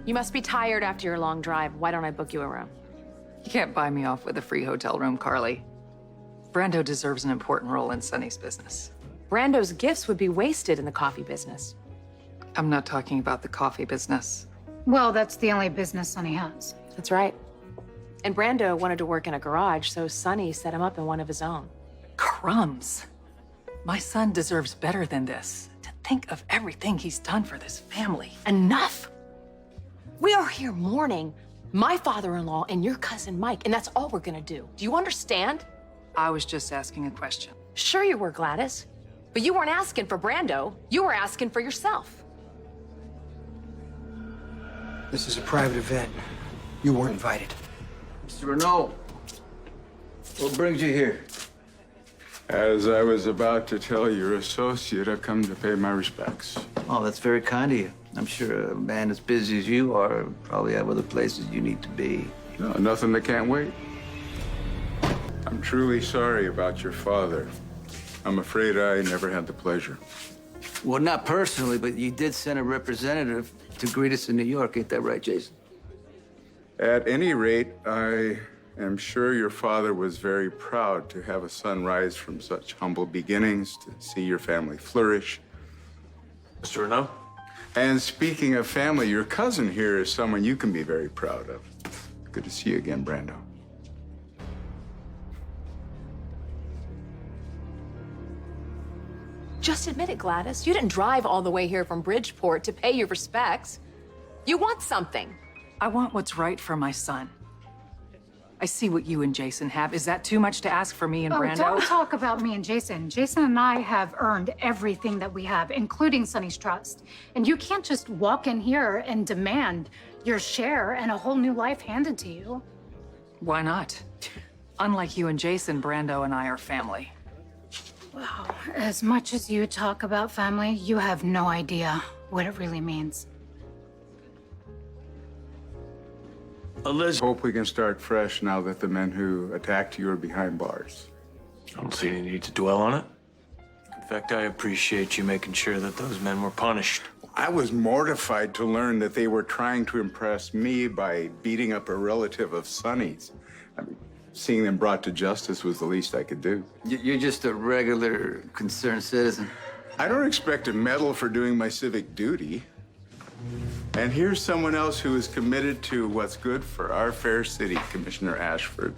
You must be tired after your long drive. Why don't I book you a room? You can't buy me off with a free hotel room, Carly. Brando deserves an important role in Sonny's business. Brando's gifts would be wasted in the coffee business. I'm not talking about the coffee business. Well, that's the only business Sonny has. That's right. And Brando wanted to work in a garage, so Sonny set him up in one of his own. Crumbs. My son deserves better than this. To think of everything he's done for this family. Enough! We are here mourning my father-in-law and your cousin Mike, and that's all we're gonna do. Do you understand? I was just asking a question. Sure you were, Gladys. But you weren't asking for Brando. You were asking for yourself. This is a private event. You weren't invited. Mr. Renault, what brings you here? As I was about to tell your associate, I've come to pay my respects. Oh, that's very kind of you. I'm sure a man as busy as you are probably have other places you need to be. No, nothing that can't wait. I'm truly sorry about your father. I'm afraid I never had the pleasure. Well, not personally, but you did send a representative to greet us in New York. Ain't that right, Jason? At any rate, I am sure your father was very proud to have a son rise from such humble beginnings, to see your family flourish. Mr. Renault? And speaking of family, your cousin here is someone you can be very proud of. Good to see you again, Brando. Just admit it, Gladys. You didn't drive all the way here from Bridgeport to pay your respects. You want something. I want what's right for my son. I see what you and Jason have. Is that too much to ask for me and Brando? Don't talk about me and Jason. Jason and I have earned everything that we have, including Sonny's trust. And you can't just walk in here and demand your share and a whole new life handed to you. Why not? Unlike you and Jason, Brando and I are family. Wow. As much as you talk about family, you have no idea what it really means. Elizabeth. Hope we can start fresh now that the men who attacked you are behind bars. I don't see any need to dwell on it. In fact, I appreciate you making sure that those men were punished. I was mortified to learn that they were trying to impress me by beating up a relative of Sonny's. I mean, seeing them brought to justice was the least I could do. You're just a regular concerned citizen. I don't expect a medal for doing my civic duty. And here's someone else who is committed to what's good for our fair city, Commissioner Ashford.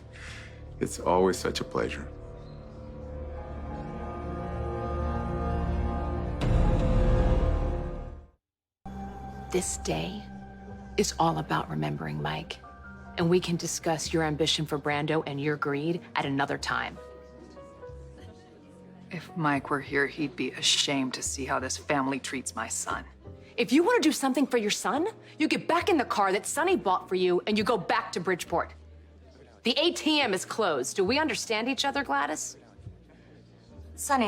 It's always such a pleasure. This day is all about remembering Mike. And we can discuss your ambition for Brando and your greed at another time. If Mike were here, he'd be ashamed to see how this family treats my son. If you want to do something for your son, you get back in the car that Sonny bought for you and you go back to Bridgeport. The ATM is closed. Do we understand each other, Gladys? Sonny,